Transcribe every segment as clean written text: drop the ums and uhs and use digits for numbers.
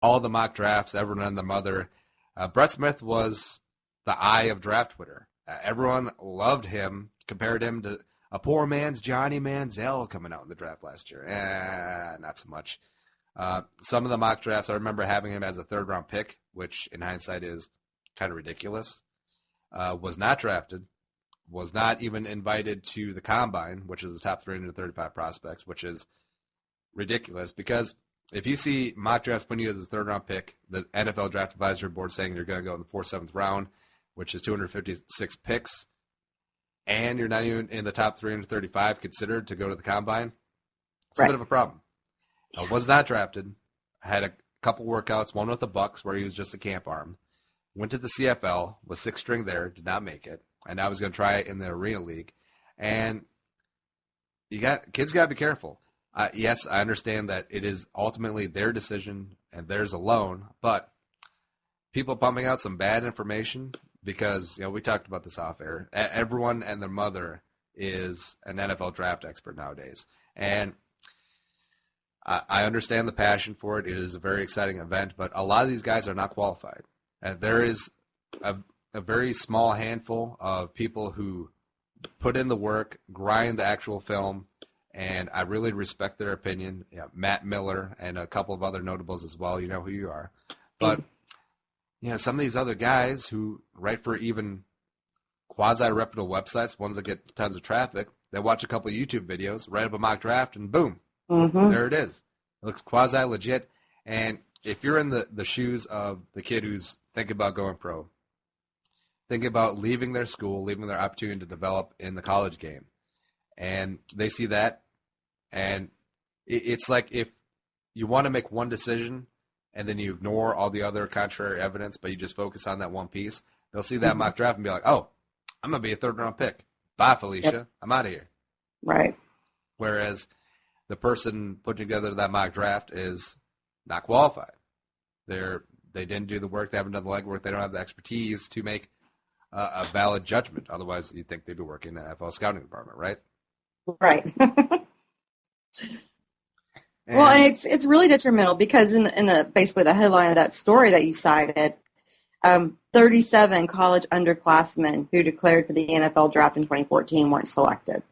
all the mock drafts, everyone and the mother. Brett Smith was the eye of draft Twitter. Everyone loved him, compared him to a poor man's Johnny Manziel coming out in the draft last year. Not so much. Some of the mock drafts, I remember having him as a third-round pick, which in hindsight is kind of ridiculous. Was not drafted, was not even invited to the Combine, which is the top 335 prospects, which is ridiculous because if you see mock drafts putting you as a third-round pick, the NFL Draft Advisory Board saying you're going to go in the 4th, 7th round, which is 256 picks, and you're not even in the top 335 considered to go to the Combine, it's a bit of a problem. I was not drafted. I had a couple workouts, one with the Bucks where he was just a camp arm. Went to the CFL, was 6th string there, did not make it, and I was going to try it in the Arena League. And kids got to be careful. Yes, I understand that it is ultimately their decision and theirs alone, but people pumping out some bad information because, we talked about this off air. Everyone and their mother is an NFL draft expert nowadays. And I understand the passion for it. It is a very exciting event, but a lot of these guys are not qualified. There is a very small handful of people who put in the work, grind the actual film, and I really respect their opinion. Matt Miller and a couple of other notables as well. You know who you are. But some of these other guys who write for even quasi-reputable websites, ones that get tons of traffic, they watch a couple of YouTube videos, write up a mock draft, and boom, there it is. It looks quasi-legit. And if you're in the shoes of the kid who's thinking about going pro, thinking about leaving their school, leaving their opportunity to develop in the college game, and they see that, and it's like if you want to make one decision and then you ignore all the other contrary evidence, but you just focus on that one piece, they'll see that mock draft and be like, oh, I'm going to be a third-round pick. Bye, Felicia. Yep. I'm out of here. Right. Whereas the person putting together that mock draft is not qualified. They didn't do the work. They haven't done the legwork. They don't have the expertise to make a valid judgment. Otherwise, you'd think they'd be working in the NFL scouting department, right? Right. And it's really detrimental because in the basically the headline of that story that you cited, 37 college underclassmen who declared for the NFL draft in 2014 weren't selected.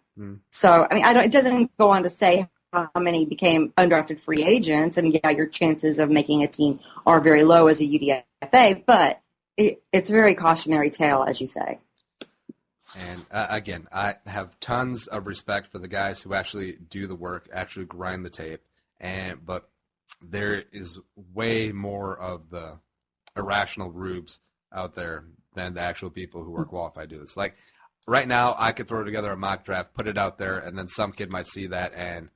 So, it doesn't go on to say how many became undrafted free agents, and your chances of making a team are very low as a UDFA, but it's a very cautionary tale, as you say. And again, I have tons of respect for the guys who actually do the work, actually grind the tape, but there is way more of the irrational rubes out there than the actual people who are qualified to do this. Like, right now, I could throw together a mock draft, put it out there, and then some kid might see that and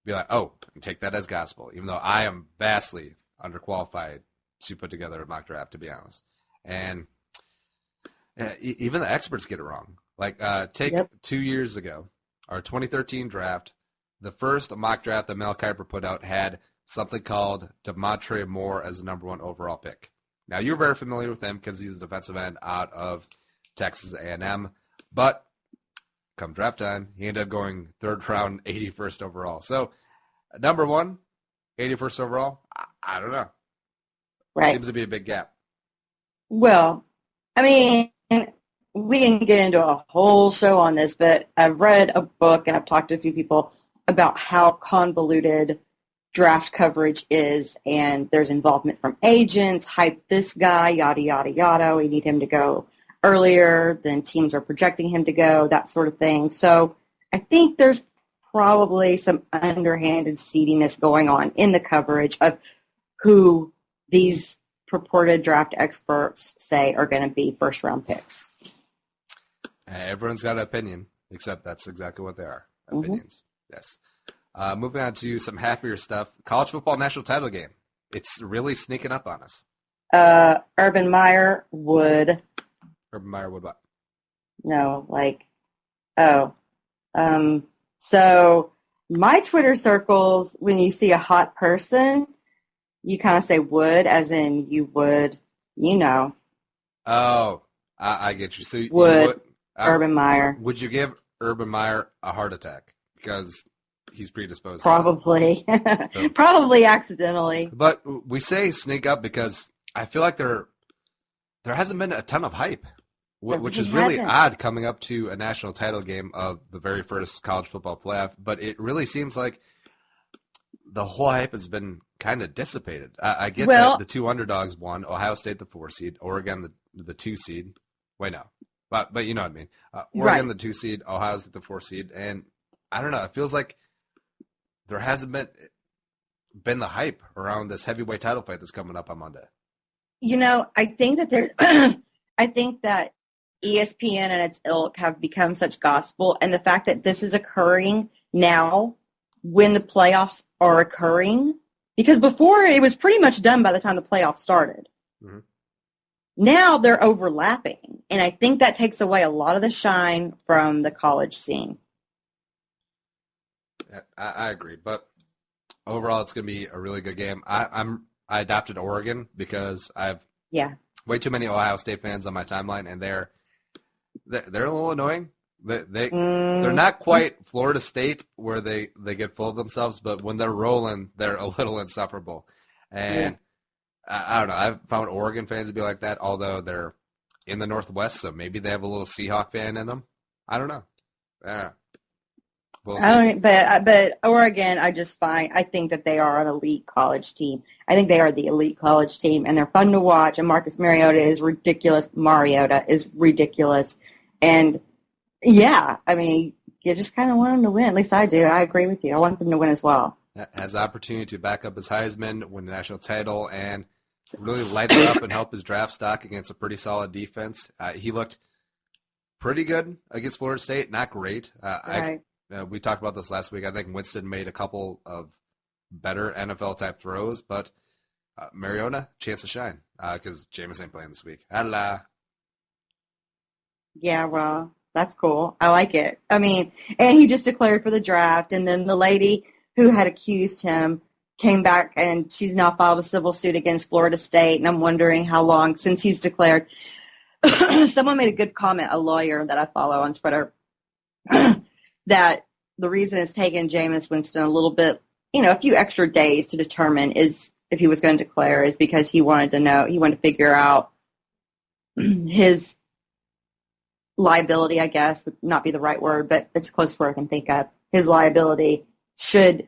be like, oh, and take that as gospel, even though I am vastly underqualified to put together a mock draft, to be honest. And even the experts get it wrong. Like, take 2 years ago, our 2013 draft, the first mock draft that Mel Kiper put out had something called DeMontre Moore as the number 1 overall pick. Now, you're very familiar with him because he's a defensive end out of Texas A&M. But come draft time, he ended up going 3rd round, 81st overall. So, number 1, 81st overall, I don't know. Right. Seems to be a big gap. Well, we can get into a whole show on this, but I've read a book and I've talked to a few people about how convoluted draft coverage is, and there's involvement from agents, hype this guy, yada, yada, yada. We need him to go earlier than teams are projecting him to go, that sort of thing. So I think there's probably some underhanded seediness going on in the coverage of who these purported draft experts say are going to be first-round picks. Everyone's got an opinion, except that's exactly what they are, opinions. Yes. Moving on to some happier stuff. College football national title game. It's really sneaking up on us. Urban Meyer would... Urban Meyer would what? No, so my Twitter circles, when you see a hot person, you kind of say would, as in you would, Oh, I get you. So would Urban Meyer. Would you give Urban Meyer a heart attack? Because he's predisposed. Probably. So, probably accidentally. but we say sneak up because I feel like there hasn't been a ton of hype, which is really odd coming up to a national title game of the very first college football playoff. But it really seems like the whole hype has been kind of dissipated. I get that the two underdogs won, Ohio State the 4 seed, Oregon the 2 seed. Wait, no. But you know what I mean. Oregon the 2 seed, Ohio State the 4 seed. And I don't know. It feels like there hasn't been the hype around this heavyweight title fight that's coming up on Monday. You know, I think that I think that ESPN and its ilk have become such gospel, and the fact that this is occurring now when the playoffs are occurring, because before it was pretty much done by the time the playoffs started. Mm-hmm. Now they're overlapping, and I think that takes away a lot of the shine from the college scene. Yeah, I agree, but overall it's going to be a really good game. I adopted Oregon because I have way too many Ohio State fans on my timeline, and they're a little annoying. They're not quite Florida State where they get full of themselves, but when they're rolling, they're a little insufferable. And I don't know. I've found Oregon fans to be like that, although they're in the Northwest, so maybe they have a little Seahawk fan in them. I don't know. But Oregon, I think that they are an elite college team. I think they are the elite college team, and they're fun to watch. And Marcus Mariota is ridiculous. And yeah, I mean, you just kind of want them to win. At least I do. I agree with you. I want them to win as well. Has the opportunity to back up his Heisman, win the national title, and really light it up and help his draft stock against a pretty solid defense. He looked pretty good against Florida State. Not great. Right. We talked about this last week. I think Winston made a couple of better NFL-type throws, but Mariota, chance to shine because Jameis ain't playing this week. Hello. Yeah, well, that's cool. I like it. I mean, and he just declared for the draft, and then the lady who had accused him came back, and she's now filed a civil suit against Florida State, and I'm wondering how long since he's declared. Someone made a good comment, a lawyer that I follow on Twitter, that the reason it's taken Jameis Winston a little bit, a few extra days to determine is if he was going to declare is because he wanted to figure out his liability, I guess, would not be the right word, but it's close to what I can think of. His liability should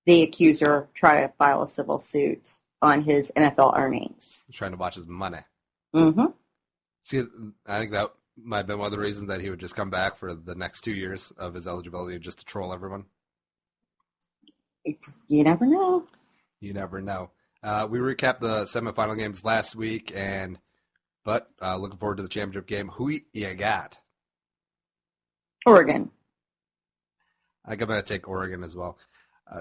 the accuser try to file a civil suit on his NFL earnings. He's trying to watch his money. Mm-hmm. See, I think that might have been one of the reasons that he would just come back for the next 2 years of his eligibility just to troll everyone. You never know. You never know. We recapped the semifinal games last week, but looking forward to the championship game. Who you got? Oregon. I think I'm going to take Oregon as well.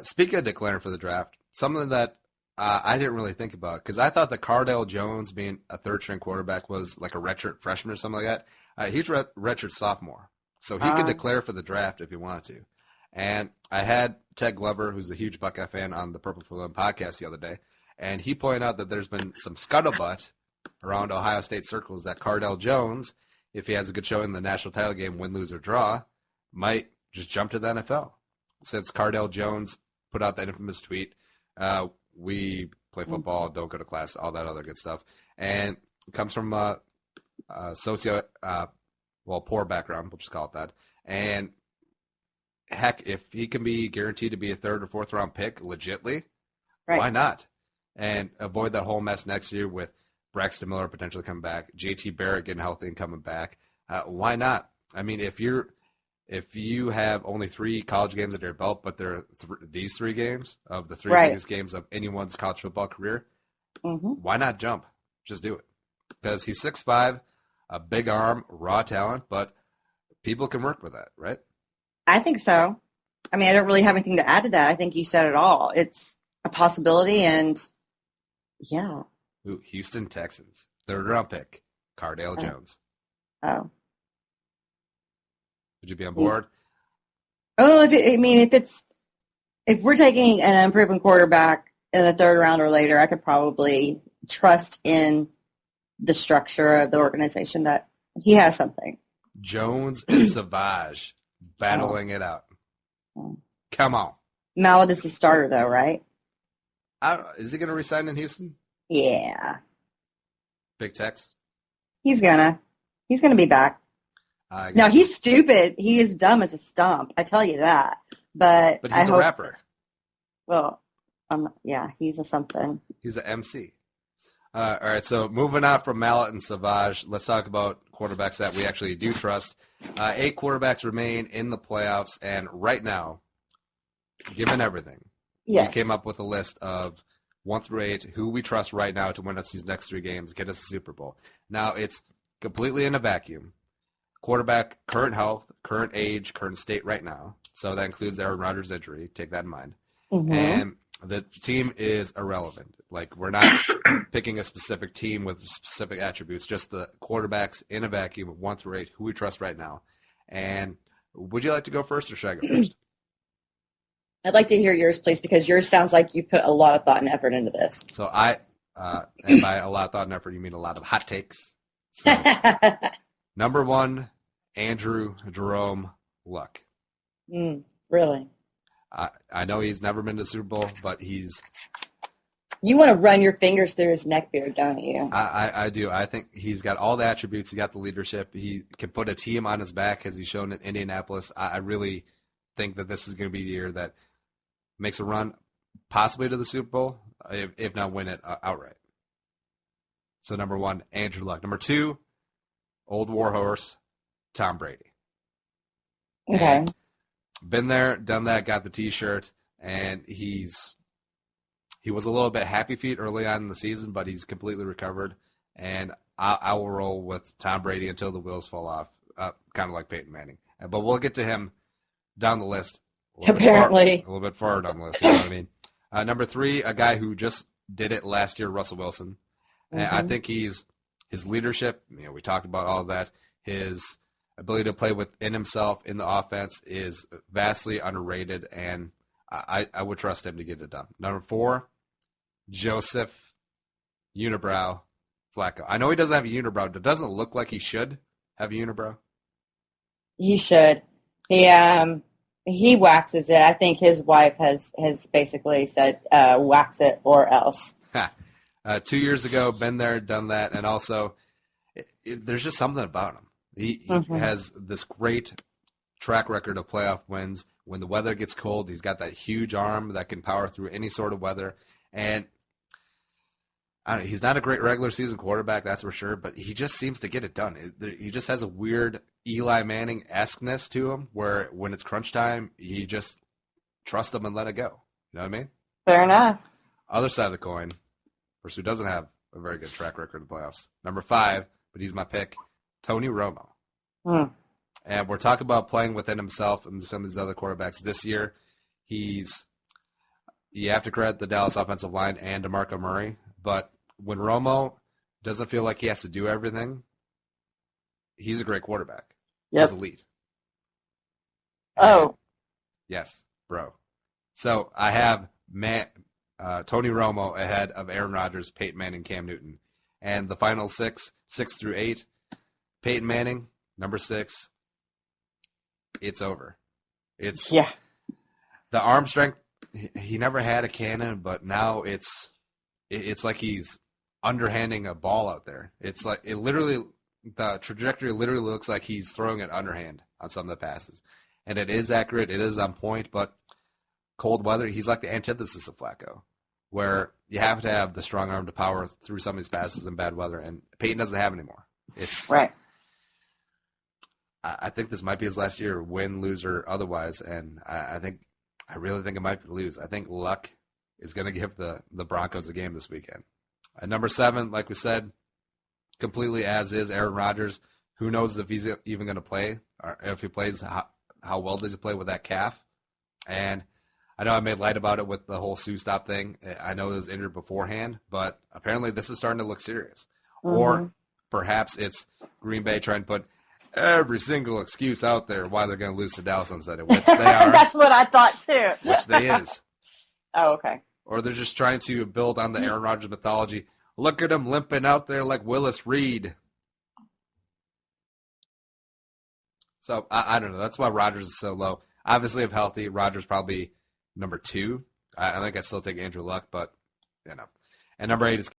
Speaking of declaring for the draft, something that I didn't really think about, because I thought that Cardale Jones being a third-string quarterback was like a redshirt freshman or something like that. He's redshirt sophomore, so he could declare for the draft if he wanted to. And I had Ted Glover, who's a huge Buckeye fan, on the Purple for Them podcast the other day, and he pointed out that there's been some scuttlebutt around Ohio State circles that Cardale Jones, if he has a good showing in the national title game, win, lose, or draw, might just jump to the NFL. Since Cardale Jones put out that infamous tweet, we play football, don't go to class, all that other good stuff. And it comes from a poor background, we'll just call it that. And heck, if he can be guaranteed to be a third or fourth round pick legitly, why not? And avoid that whole mess next year with Braxton Miller potentially coming back, JT Barrett getting healthy and coming back. Why not? I mean, if you have only 3 college games under your belt, but they're these 3 games of the 3 biggest games of anyone's college football career, why not jump? Just do it. Because he's 6'5", a big arm, raw talent, but people can work with that, right? I think so. I mean, I don't really have anything to add to that. I think you said it all. It's a possibility, and yeah. Ooh, Houston Texans, third-round pick, Cardale Jones. Oh. Would you be on board? Oh, if we're taking an unproven quarterback in the third round or later, I could probably trust in the structure of the organization that he has something. Jones and Savage battling it out. Come on. Mallet is the starter, though, right? Is he going to resign in Houston? Yeah. Big Tex? He's gonna be back. No, he's stupid. He is dumb as a stump. I tell you that. But he's a rapper. Well, yeah, he's a something. He's an MC. All right, so moving on from Mallet and Savage, let's talk about quarterbacks that we actually do trust. 8 quarterbacks remain in the playoffs, and right now, given everything, yes, we came up with a list of 1 through 8 who we trust right now to win us these next 3 games, get us a Super Bowl. Now, it's completely in a vacuum. Quarterback, current health, current age, current state right now. So that includes Aaron Rodgers' injury. Take that in mind. Mm-hmm. And the team is irrelevant. Like, we're not picking a specific team with specific attributes, just the quarterbacks in a vacuum of 1 through 8 who we trust right now. And would you like to go first, or should I go first? I'd like to hear yours, please, because yours sounds like you put a lot of thought and effort into this. So and by a lot of thought and effort, you mean a lot of hot takes. So, number 1, Andrew Jerome Luck. Really? I know he's never been to the Super Bowl, but he's... You want to run your fingers through his neck beard, don't you? I do. I think he's got all the attributes. He got the leadership. He can put a team on his back, as he's shown in Indianapolis. I really think that this is going to be the year that makes a run possibly to the Super Bowl, if not win it outright. So number 1, Andrew Luck. Number 2, old warhorse, Tom Brady. Okay. And been there, done that, got the T-shirt, and he was a little bit happy feet early on in the season, but he's completely recovered. And I will roll with Tom Brady until the wheels fall off, kind of like Peyton Manning. But we'll get to him down the list. Apparently. A little bit far down the list, you know what I mean? Number 3, a guy who just did it last year, Russell Wilson. And I think his leadership, we talked about all of that, his ability to play within himself in the offense is vastly underrated, and I would trust him to get it done. Number 4, Joseph Unibrow Flacco. I know he doesn't have a unibrow, but it doesn't look like he should have a unibrow. He should. He waxes it. I think his wife has basically said, wax it or else. 2 years ago, been there, done that, and also there's just something about him. He has this great track record of playoff wins. When the weather gets cold, he's got that huge arm that can power through any sort of weather. And he's not a great regular season quarterback, that's for sure, but he just seems to get it done. He just has a weird Eli Manning-esqueness to him, where when it's crunch time, he just trusts him and let it go. You know what I mean? Fair enough. Other side of the coin, person who doesn't have a very good track record in the playoffs. Number 5, but he's my pick, Tony Romo. And we're talking about playing within himself and some of these other quarterbacks this year. You have to credit the Dallas offensive line and DeMarco Murray, but when Romo doesn't feel like he has to do everything, he's a great quarterback. Yep. He's elite. Oh. Yes, bro. So I have Tony Romo ahead of Aaron Rodgers, Peyton Manning, Cam Newton. And the final 6 through 8, Peyton Manning, number 6, it's over. The arm strength, he never had a cannon, but now it's like he's underhanding a ball out there. It's like the trajectory literally looks like he's throwing it underhand on some of the passes. And it is accurate, it is on point, but cold weather, he's like the antithesis of Flacco, where you have to have the strong arm to power through some of these passes in bad weather, and Peyton doesn't have anymore. It's right. I think this might be his last year, win, lose, or otherwise, and I really think it might be lose. I think luck is going to give the Broncos a game this weekend. At number 7, like we said, completely as is, Aaron Rodgers. Who knows if he's even going to play, or if he plays, how well does he play with that calf? And I know I made light about it with the whole Sue Stop thing. I know he was injured beforehand, but apparently this is starting to look serious. Or perhaps it's Green Bay trying to put every single excuse out there why they're going to lose to Dallas on Sunday, which they are. That's what I thought too. Which they is. Oh, okay. Or they're just trying to build on the Aaron Rodgers mythology. Look at him limping out there like Willis Reed. So I don't know. That's why Rodgers is so low. Obviously, if healthy, Rodgers probably number 2. I think I'd still take Andrew Luck, but, And number 8 is